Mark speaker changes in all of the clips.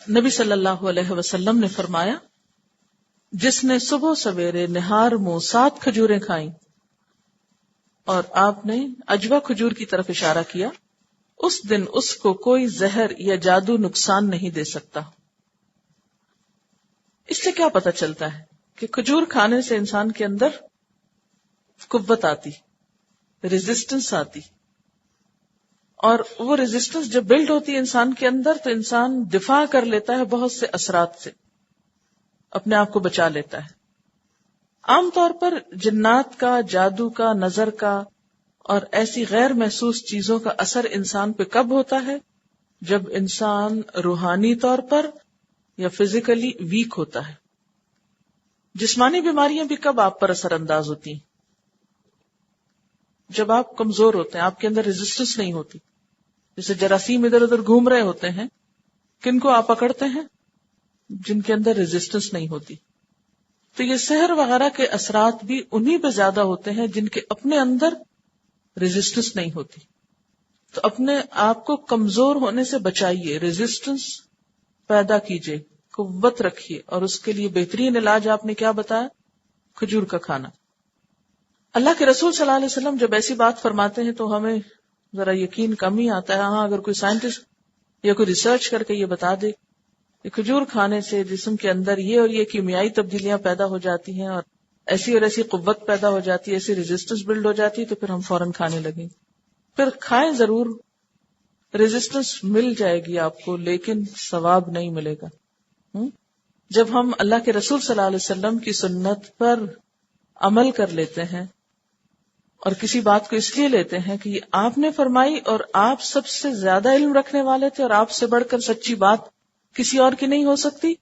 Speaker 1: نبی صلی اللہ علیہ وسلم نے فرمایا، جس نے صبح سویرے نہار منہ 7 کھجوریں کھائیں، اور آپ نے اجوا کھجور کی طرف اشارہ کیا، اس دن اس کو کوئی زہر یا جادو نقصان نہیں دے سکتا۔ اس سے کیا پتہ چلتا ہے کہ کھجور کھانے سے انسان کے اندر قوت آتی، ریزسٹنس آتی، اور وہ ریزسٹنس جب بلڈ ہوتی ہے انسان کے اندر تو انسان دفاع کر لیتا ہے بہت سے اثرات سے، اپنے آپ کو بچا لیتا ہے۔ عام طور پر جنات کا، جادو کا، نظر کا اور ایسی غیر محسوس چیزوں کا اثر انسان پہ کب ہوتا ہے؟ جب انسان روحانی طور پر یا فزیکلی ویک ہوتا ہے۔ جسمانی بیماریاں بھی کب آپ پر اثر انداز ہوتی ہیں؟ جب آپ کمزور ہوتے ہیں، آپ کے اندر ریزسٹنس نہیں ہوتی۔ جیسے جراثیم ادھر ادھر گھوم رہے ہوتے ہیں، کن کو آپ پکڑتے ہیں؟ جن کے اندر ریزسٹنس نہیں ہوتی۔ تو یہ سحر وغیرہ کے اثرات بھی انہی پہ زیادہ ہوتے ہیں جن کے اپنے اندر ریزسٹنس نہیں ہوتی۔ تو اپنے آپ کو کمزور ہونے سے بچائیے، ریزسٹنس پیدا کیجیے، قوت رکھیے، اور اس کے لیے بہترین علاج آپ نے کیا بتایا؟ کھجور کا کھانا۔ اللہ کے رسول صلی اللہ علیہ وسلم جب ایسی بات فرماتے ہیں تو ہمیں ذرا یقین کم ہی آتا ہے۔ ہاں، اگر کوئی سائنٹسٹ یا کوئی ریسرچ کر کے یہ بتا دے کہ کھجور کھانے سے جسم کے اندر یہ اور یہ کیمیائی تبدیلیاں پیدا ہو جاتی ہیں اور ایسی قوت پیدا ہو جاتی ہے، ایسی ریزسٹنس بلڈ ہو جاتی ہے، تو پھر ہم فوراً کھانے لگیں۔ پھر کھائیں ضرور، ریزسٹنس مل جائے گی آپ کو، لیکن ثواب نہیں ملے گا۔ جب ہم اللہ کے رسول صلی اللہ علیہ وسلم کی سنت پر عمل کر لیتے ہیں اور کسی بات کو اس لیے لیتے ہیں کہ یہ آپ نے فرمائی اور آپ سب سے زیادہ علم رکھنے والے تھے اور آپ سے بڑھ کر سچی بات کسی اور کی نہیں ہو سکتی،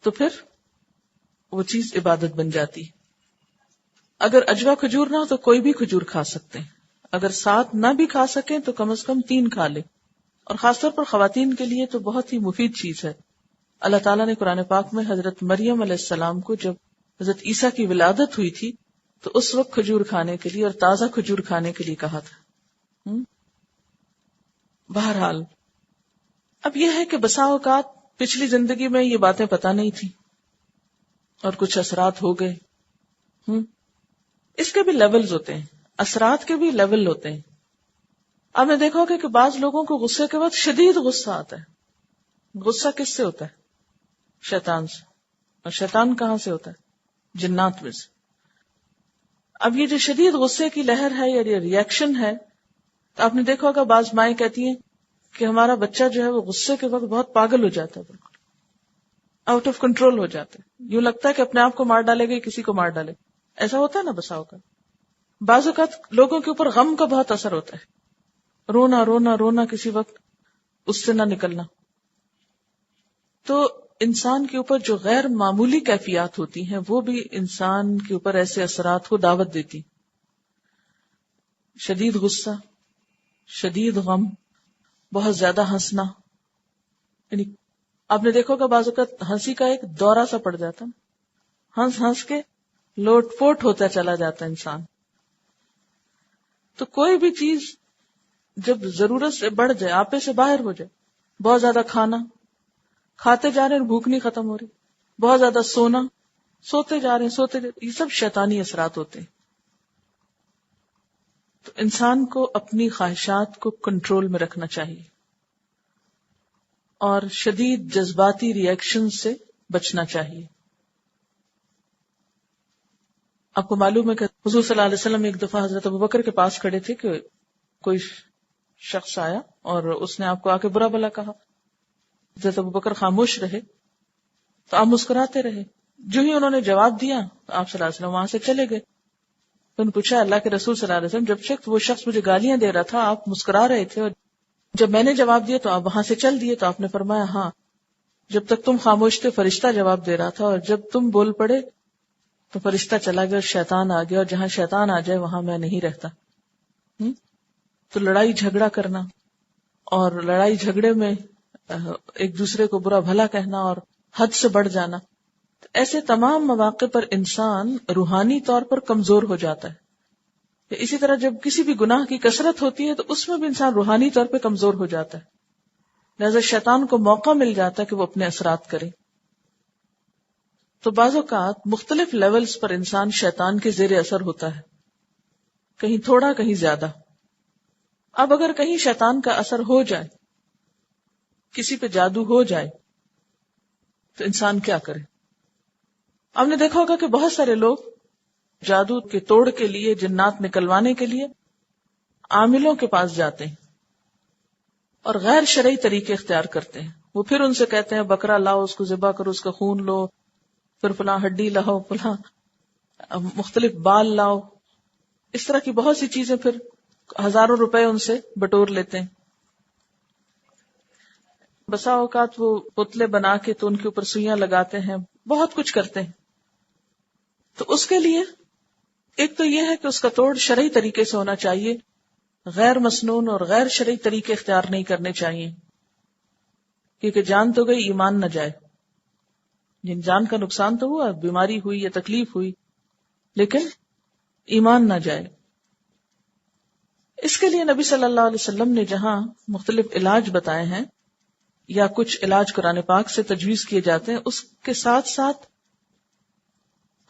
Speaker 1: تو پھر وہ چیز عبادت بن جاتی۔ اگر اجوا کھجور نہ ہو تو کوئی بھی کھجور کھا سکتے ہیں، اگر 7 نہ بھی کھا سکیں تو کم از کم 3 کھا لیں، اور خاص طور پر خواتین کے لیے تو بہت ہی مفید چیز ہے۔ اللہ تعالیٰ نے قرآن پاک میں حضرت مریم علیہ السلام کو جب حضرت عیسیٰ کی ولادت ہوئی تھی تو اس وقت کھجور کھانے کے لیے اور تازہ کھجور کھانے کے لیے کہا تھا۔ بہرحال اب یہ ہے کہ بسا اوقات پچھلی زندگی میں یہ باتیں پتہ نہیں تھی اور کچھ اثرات ہو گئے۔ اس کے بھی لیولز ہوتے ہیں، اثرات کے بھی لیول ہوتے ہیں۔ آپ نے دیکھا ہوگا کہ بعض لوگوں کو غصے کے وقت شدید غصہ آتا ہے۔ غصہ کس سے ہوتا ہے؟ شیطان سے۔ اور شیطان کہاں سے ہوتا ہے؟ جنات میں سے۔ اب یہ جو شدید غصے کی لہر ہے یا یہ ریئیکشن ہے، تو آپ نے دیکھا ہوگا بعض مائیں کہتی ہیں کہ ہمارا بچہ جو ہے وہ غصے کے وقت بہت پاگل ہو جاتا ہے، بالکل آؤٹ آف کنٹرول ہو جاتا ہے، یوں لگتا ہے کہ اپنے آپ کو مار ڈالے گا، کسی کو مار ڈالے۔ ایسا ہوتا ہے نا بسا اوقات۔ بعض اوقات لوگوں کے اوپر غم کا بہت اثر ہوتا ہے، رونا رونا رونا کسی وقت اس سے نہ نکلنا۔ تو انسان کے اوپر جو غیر معمولی کیفیات ہوتی ہیں وہ بھی انسان کے اوپر ایسے اثرات کو دعوت دیتی۔ شدید غصہ، شدید غم، بہت زیادہ ہنسنا، یعنی آپ نے دیکھو کہ بعض اوقات ہنسی کا ایک دورہ سا پڑ جاتا ہے، ہنس ہنس کے لوٹ پوٹ ہوتا چلا جاتا ہے انسان۔ تو کوئی بھی چیز جب ضرورت سے بڑھ جائے، آپے سے باہر ہو جائے، بہت زیادہ کھانا، کھاتے جا رہے ہیں بھوک نہیں ختم ہو رہی، بہت زیادہ سونا، سوتے جا رہے ہیں سوتے جا رہے ہیں، یہ سب شیطانی اثرات ہوتے ہیں۔ تو انسان کو اپنی خواہشات کو کنٹرول میں رکھنا چاہیے اور شدید جذباتی ریئیکشن سے بچنا چاہیے۔ آپ کو معلوم ہے کہ حضور صلی اللہ علیہ وسلم ایک دفعہ حضرت ابوبکر کے پاس کھڑے تھے کہ کوئی شخص آیا اور اس نے آپ کو آ کے برا بھلا کہا۔ حضرت ابوبکر خاموش رہے تو آپ مسکراتے رہے۔ جو ہی انہوں نے جواب دیا تو آپ صلی اللہ علیہ وسلم وہاں سے چلے گئے۔ تو انہوں نے پوچھا اللہ کے رسول صلی اللہ علیہ وسلم، جب وہ شخص مجھے گالیاں دے رہا تھا آپ مسکرا رہے تھے، اور جب میں نے جواب دیا تو آپ وہاں سے چل دیے۔ تو آپ نے فرمایا ہاں، جب تک تم خاموش تھے فرشتہ جواب دے رہا تھا، اور جب تم بول پڑے تو فرشتہ چلا گیا اور شیطان آ گیا، اور جہاں شیطان آ جائے وہاں میں نہیں رہتا۔ تو لڑائی جھگڑا کرنا اور لڑائی جھگڑے میں ایک دوسرے کو برا بھلا کہنا اور حد سے بڑھ جانا، ایسے تمام مواقع پر انسان روحانی طور پر کمزور ہو جاتا ہے۔ اسی طرح جب کسی بھی گناہ کی کثرت ہوتی ہے تو اس میں بھی انسان روحانی طور پہ کمزور ہو جاتا ہے۔ لہذا شیطان کو موقع مل جاتا ہے کہ وہ اپنے اثرات کرے. تو بعض اوقات مختلف لیولز پر انسان شیطان کے زیر اثر ہوتا ہے، کہیں تھوڑا کہیں زیادہ. اب اگر کہیں شیطان کا اثر ہو جائے، کسی پہ جادو ہو جائے، تو انسان کیا کرے؟ آپ نے دیکھا ہوگا کہ بہت سارے لوگ جادو کے توڑ کے لیے، جنات نکلوانے کے لیے عاملوں کے پاس جاتے ہیں اور غیر شرعی طریقے اختیار کرتے ہیں. وہ پھر ان سے کہتے ہیں بکرا لاؤ، اس کو ذبح کرو، اس کا خون لو، پھر فلاں ہڈی لاؤ، فلاں مختلف بال لاؤ. اس طرح کی بہت سی چیزیں، پھر ہزاروں روپے ان سے بٹور لیتے ہیں. بسا اوقات وہ پتلے بنا کے تو ان کے اوپر سوئیاں لگاتے ہیں، بہت کچھ کرتے ہیں. تو اس کے لیے ایک تو یہ ہے کہ اس کا توڑ شرعی طریقے سے ہونا چاہیے، غیر مسنون اور غیر شرعی طریقے اختیار نہیں کرنے چاہیے، کیونکہ جان تو گئی، ایمان نہ جائے. جان کا نقصان تو ہوا، بیماری ہوئی یا تکلیف ہوئی، لیکن ایمان نہ جائے. اس کے لیے نبی صلی اللہ علیہ وسلم نے جہاں مختلف علاج بتائے ہیں یا کچھ علاج قرآن پاک سے تجویز کیے جاتے ہیں، اس کے ساتھ ساتھ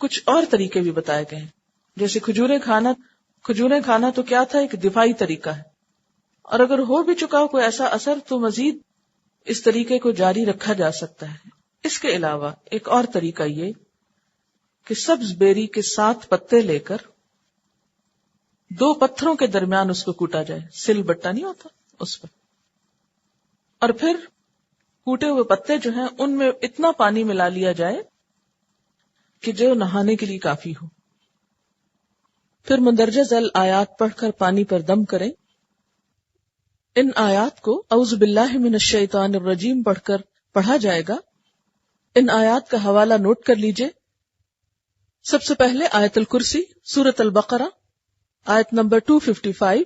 Speaker 1: کچھ اور طریقے بھی بتائے گئے ہیں. جیسے کھجوریں کھانا تو کیا تھا؟ ایک دفاعی طریقہ ہے، اور اگر ہو بھی چکا ہو کوئی ایسا اثر تو مزید اس طریقے کو جاری رکھا جا سکتا ہے. اس کے علاوہ ایک اور طریقہ یہ کہ سبز بیری کے 7 پتے لے کر 2 پتھروں کے درمیان اس کو کوٹا جائے، سل بٹا نہیں ہوتا اس پر، اور پھر کوٹے ہوئے پتے جو ہیں ان میں اتنا پانی ملا لیا جائے کہ جو نہانے کے لیے کافی ہو. پھر مندرجہ ذیل آیات پڑھ کر پانی پر دم کریں. ان آیات کو اعوذ باللہ من الشیطان الرجیم پڑھ کر پڑھا جائے گا. ان آیات کا حوالہ نوٹ کر لیجئے. سب سے پہلے آیت الکرسی، سورۃ البقرہ آیت نمبر 255،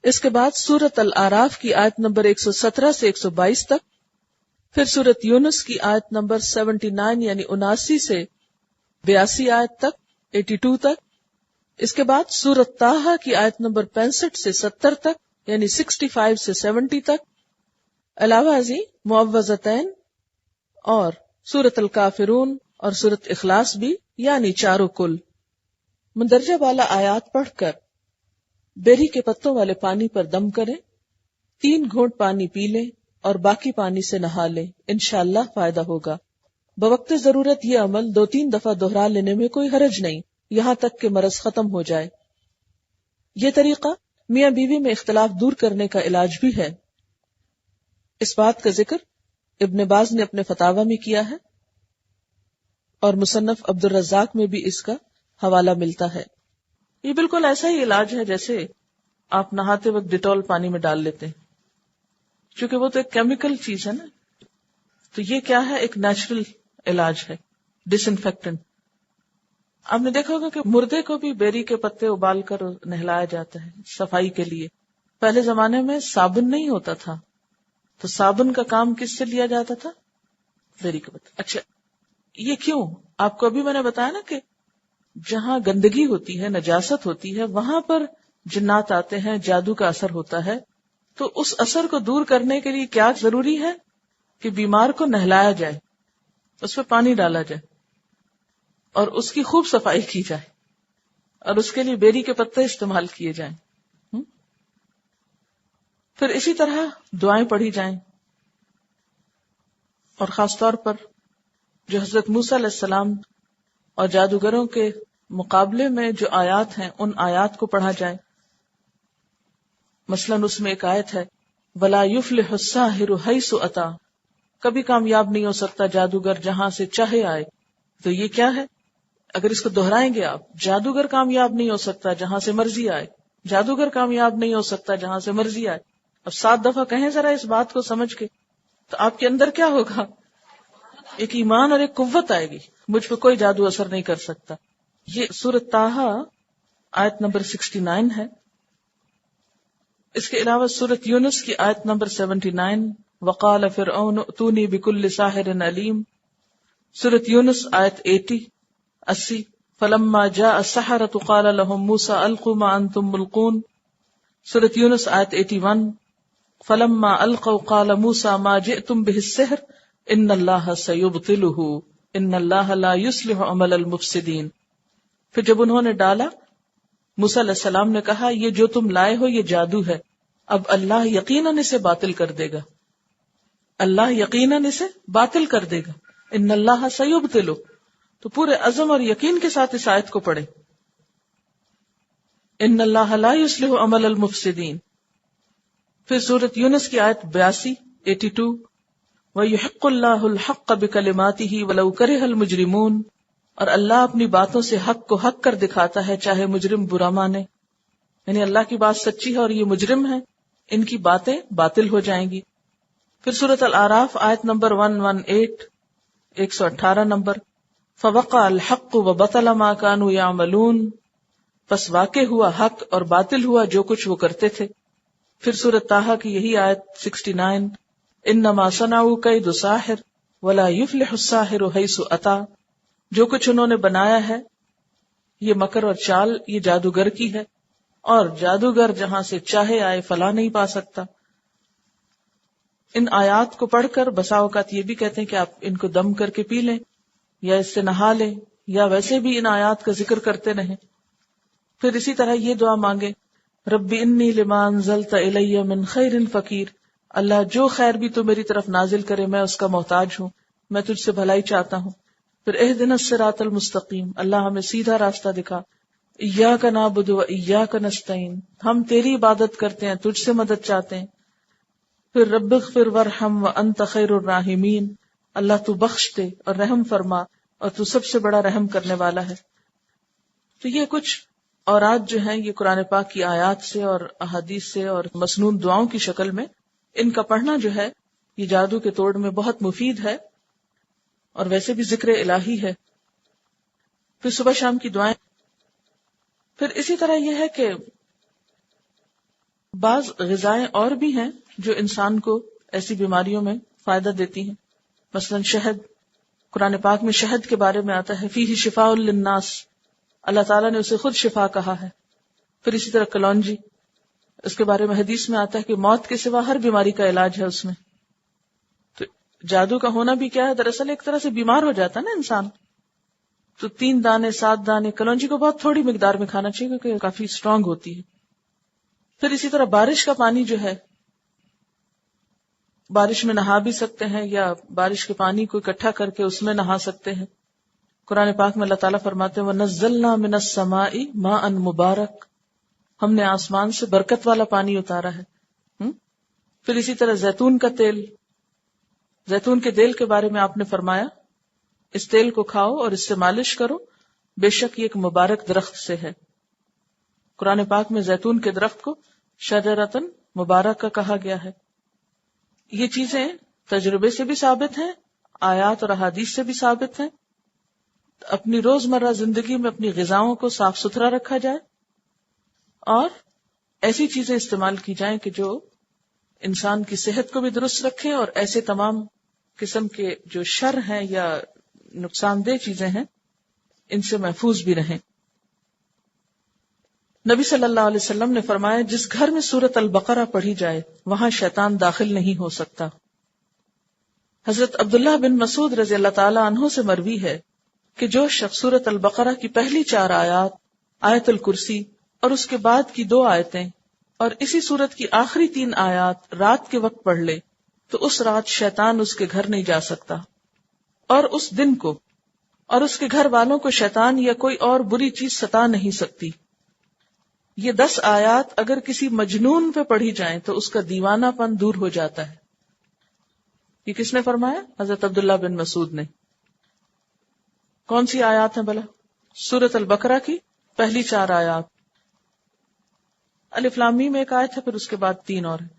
Speaker 1: اس کے بعد سورۃ الاعراف کی آیت نمبر 117 سے 122 تک، پھر سورۃ یونس کی آیت نمبر 79 یعنی 79 سے 82 آیت تک 82 تک، اس کے بعد سورۃ طٰہٰ کی آیت نمبر 65 سے 70 تک یعنی 65 سے 70 تک، علاوہ ازیں معوذتین اور سورۃ الکافرون اور سورۃ اخلاص بھی، یعنی چاروں کل. مندرجہ بالا آیات پڑھ کر بیری کے پتوں والے پانی پر دم کریں، 3 گھونٹ پانی پی لیں اور باقی پانی سے نہا لیں، انشاءاللہ فائدہ ہوگا. بوقت ضرورت یہ عمل 2-3 دفعہ دہرا لینے میں کوئی حرج نہیں، یہاں تک کہ مرض ختم ہو جائے. یہ طریقہ میاں بیوی میں اختلاف دور کرنے کا علاج بھی ہے. اس بات کا ذکر ابن باز نے اپنے فتاوی میں کیا ہے اور مصنف عبد الرزاق میں بھی اس کا حوالہ ملتا ہے. یہ بالکل ایسا ہی علاج ہے جیسے آپ نہاتے وقت ڈیٹول پانی میں ڈال لیتے ہیں، چونکہ وہ تو ایک کیمیکل چیز ہے نا، تو یہ کیا ہے؟ ایک نیچرل علاج ہے، ڈس انفیکٹنٹ. آپ نے دیکھا ہوگا کہ مردے کو بھی بیری کے پتے ابال کر نہلایا جاتا ہے صفائی کے لیے. پہلے زمانے میں صابن نہیں ہوتا تھا، تو صابن کا کام کس سے لیا جاتا تھا؟ بیری کے پتے. اچھا، یہ کیوں؟ آپ کو ابھی میں نے بتایا نا کہ جہاں گندگی ہوتی ہے، نجاست ہوتی ہے، وہاں پر جنات آتے ہیں، جادو کا اثر ہوتا ہے. تو اس اثر کو دور کرنے کے لیے کیا ضروری ہے؟ کہ بیمار کو نہلایا جائے، اس پہ پانی ڈالا جائے اور اس کی خوب صفائی کی جائے، اور اس کے لیے بیری کے پتے استعمال کیے جائیں. پھر اسی طرح دعائیں پڑھی جائیں، اور خاص طور پر جو حضرت موسیٰ علیہ السلام اور جادوگروں کے مقابلے میں جو آیات ہیں ان آیات کو پڑھا جائے. مثلاً اس میں ایک آیت ہے وَلَا يُفْلِحُ السَّاحِرُ حَيْثُ أَتَىٰ، کبھی کامیاب نہیں ہو سکتا جادوگر جہاں سے چاہے آئے. تو یہ کیا ہے؟ اگر اس کو دہرائیں گے آپ، جادوگر کامیاب نہیں ہو سکتا جہاں سے مرضی آئے، جادوگر کامیاب نہیں ہو سکتا جہاں سے مرضی آئے. اب 7 دفعہ کہیں ذرا اس بات کو سمجھ کے، تو آپ کے اندر کیا ہوگا؟ ایک ایمان اور ایک قوت آئے گی، مجھ پہ کوئی جادو اثر نہیں کر سکتا. یہ سورۃ طٰہٰ آیت نمبر 69 ہے. اس کے علاوہ سورۃ یونس کی آیت نمبر 79 وقال فرعون ائتونی بکل ساحر علیم، سورۃ یونس آیت 80 فلما جاء السحرة قال لهم موسى القوا ما انتم ملقون، سورۃ یونس آیت 81 فلما القوا قال موسى ما جئتم به السحر ان اللہ سیبطلہ ان اللہ لا یصلح عمل المفسدین. پھر جب انہوں نے ڈالا، موسیٰ علیہ السلام نے کہا یہ جو تم لائے ہو یہ جادو ہے، اب اللہ یقیناً اسے باطل کر دے گا، اللہ یقیناً اسے باطل کر دے گا. ان اللہ سیبطلہ، تو پورے عزم اور یقین کے ساتھ اس آیت کو پڑھیں. ان اللہ لا یصلح عمل المفسدین. پھر سورۃ یونس کی آیت 82 وَيُحِقُّ اللَّهُ الْحَقَّ بِكَلِمَاتِهِ وَلَوْ كَرِهَ الْمُجْرِمُونَ، اور اللہ اپنی باتوں سے حق کو حق کر دکھاتا ہے چاہے مجرم برا مانے. یعنی اللہ کی بات سچی ہے اور یہ مجرم ہے، ان کی باتیں باطل ہو جائیں گی. پھر سورۃ الاعراف آیت نمبر 118 نمبر فَوَقَعَ الْحَقُّ وَبَطَلَ مَا كَانُوا يَعْمَلُونَ، پس واقع ہوا حق اور باطل ہوا جو کچھ وہ کرتے تھے. پھر سورۃ طٰہٰ کی یہی آیت 69 انما صنعوا کید ساحر ولا یفلح الساحر حیث اتی، جو کچھ انہوں نے بنایا ہے یہ مکر اور چال یہ جادوگر کی ہے، اور جادوگر جہاں سے چاہے آئے فلاح نہیں پا سکتا. ان آیات کو پڑھ کر بسا اوقات یہ بھی کہتے ہیں کہ آپ ان کو دم کر کے پی لیں یا اس سے نہا لیں، یا ویسے بھی ان آیات کا ذکر کرتے رہیں. پھر اسی طرح یہ دعا مانگے رب انی لما انزلت الی من خیر فقیر، اللہ جو خیر بھی تو میری طرف نازل کرے میں اس کا محتاج ہوں، میں تجھ سے بھلائی چاہتا ہوں. پھر اہدنا الصراط المستقیم، اللہ ہمیں سیدھا راستہ دکھا. ایاک نعبد و ایاک نستعین، ہم تیری عبادت کرتے ہیں تجھ سے مدد چاہتے ہیں. پھر رب اغفر وارحم وانت خیر الراحمین، اللہ تو بخش دے اور رحم فرما اور تو سب سے بڑا رحم کرنے والا ہے. تو یہ کچھ اورات جو ہیں یہ قرآن پاک کی آیات سے اور احادیث سے اور مسنون دعاؤں کی شکل میں، ان کا پڑھنا جو ہے یہ جادو کے توڑ میں بہت مفید ہے اور ویسے بھی ذکر الہی ہے. پھر صبح شام کی دعائیں. پھر اسی طرح یہ ہے کہ بعض غذائیں اور بھی ہیں جو انسان کو ایسی بیماریوں میں فائدہ دیتی ہیں. مثلا شہد، قرآن پاک میں شہد کے بارے میں آتا ہے فیہ شفاء للناس، اللہ تعالیٰ نے اسے خود شفا کہا ہے. پھر اسی طرح کلونجی، اس کے بارے میں حدیث میں آتا ہے کہ موت کے سوا ہر بیماری کا علاج ہے اس میں. تو جادو کا ہونا بھی کیا ہے، دراصل ایک طرح سے بیمار ہو جاتا ہے نا انسان. تو 3 دانے 7 دانے کلونجی کو بہت تھوڑی مقدار میں کھانا چاہیے کیونکہ کافی اسٹرانگ ہوتی ہے. پھر اسی طرح بارش کا پانی جو ہے، بارش میں نہا بھی سکتے ہیں یا بارش کے پانی کو اکٹھا کر کے اس میں نہا سکتے ہیں. قرآن پاک میں اللہ تعالیٰ فرماتے ہیں وَنَزَّلْنَا مِنَ السَّمَاءِ مَاءً مُبَارَكًا، ہم نے آسمان سے برکت والا پانی اتارا ہے. پھر اسی طرح زیتون کا تیل، زیتون کے تیل کے بارے میں آپ نے فرمایا اس تیل کو کھاؤ اور اس سے مالش کرو، بے شک یہ ایک مبارک درخت سے ہے. قرآن پاک میں زیتون کے درخت کو شجرۃ مبارکہ کہا گیا ہے. یہ چیزیں تجربے سے بھی ثابت ہیں، آیات اور احادیث سے بھی ثابت ہیں. اپنی روزمرہ زندگی میں اپنی غذاؤں کو صاف ستھرا رکھا جائے اور ایسی چیزیں استعمال کی جائیں کہ جو انسان کی صحت کو بھی درست رکھیں اور ایسے تمام قسم کے جو شر ہیں یا نقصان دہ چیزیں ہیں ان سے محفوظ بھی رہیں. نبی صلی اللہ علیہ وسلم نے فرمایا جس گھر میں سورۃ البقرہ پڑھی جائے وہاں شیطان داخل نہیں ہو سکتا. حضرت عبداللہ بن مسعود رضی اللہ تعالی عنہ سے مروی ہے کہ جو شخص سورۃ البقرہ کی پہلی 4 آیات، آیت الکرسی اور اس کے بعد کی 2 آیتیں اور اسی سورت کی آخری 3 آیات رات کے وقت پڑھ لے تو اس رات شیطان اس کے گھر نہیں جا سکتا، اور اس دن کو اور اس کے گھر والوں کو شیطان یا کوئی اور بری چیز ستا نہیں سکتی. یہ 10 آیات اگر کسی مجنون پہ پڑھی جائیں تو اس کا دیوانہ پن دور ہو جاتا ہے. یہ کس نے فرمایا؟ حضرت عبداللہ بن مسعود نے. کون سی آیات ہیں بھلا؟ سورۃ البقرہ کی پہلی 4 آیات. الف لام میم ایک آیت ہے، پھر اس کے بعد 3 اور ہیں.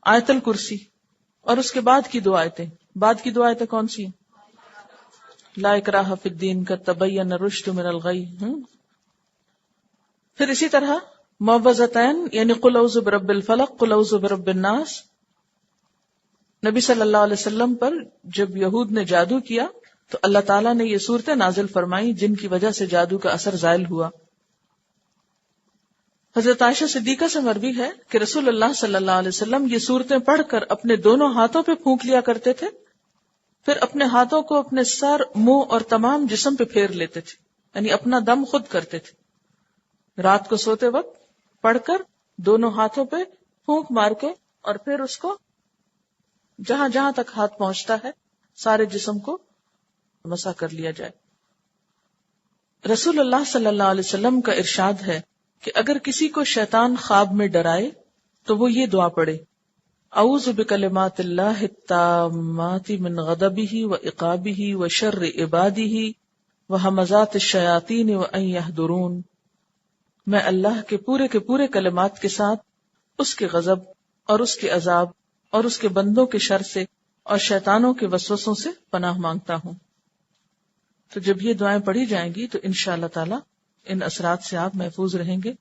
Speaker 1: آیت الکرسی اور اس کے بعد کی 2 آیتیں. بعد کی 2 آیتیں کون سی ہیں؟ لا اکراہ فی الدین قد تبین الرشد من الغی. پھر اسی طرح معوذتین یعنی قل اعوذ برب الفلق قل اعوذ برب الناس. نبی صلی اللہ علیہ وسلم پر جب یہود نے جادو کیا تو اللہ تعالیٰ نے یہ صورتیں نازل فرمائی جن کی وجہ سے جادو کا اثر زائل ہوا. حضرت عائشہ صدیقہ سے مروی ہے کہ رسول اللہ صلی اللہ علیہ وسلم یہ صورتیں پڑھ کر اپنے دونوں ہاتھوں پہ پھونک لیا کرتے تھے، پھر اپنے ہاتھوں کو اپنے سر، منہ اور تمام جسم پہ پھیر لیتے تھے، یعنی اپنا دم خود کرتے تھے۔ رات کو سوتے وقت پڑھ کر دونوں ہاتھوں پہ پھونک مار کے اور پھر اس کو جہاں جہاں تک ہاتھ پہنچتا ہے سارے جسم کو مسح کر لیا جائے۔ رسول اللہ صلی اللہ علیہ وسلم کا ارشاد ہے کہ اگر کسی کو شیطان خواب میں ڈرائے تو وہ یہ دعا پڑھے، اعوذ بکلمات اللہ التامات من غضبہ وعقابہ وشر عبادہ وہمزات الشیاطین وان یحضرون۔ میں اللہ کے پورے کلمات کے ساتھ اس کے غضب اور اس کے عذاب اور اس کے بندوں کے شر سے اور شیطانوں کے وسوسوں سے پناہ مانگتا ہوں۔ تو جب یہ دعائیں پڑھی جائیں گی تو انشاءاللہ تعالی ان اثرات سے آپ محفوظ رہیں گے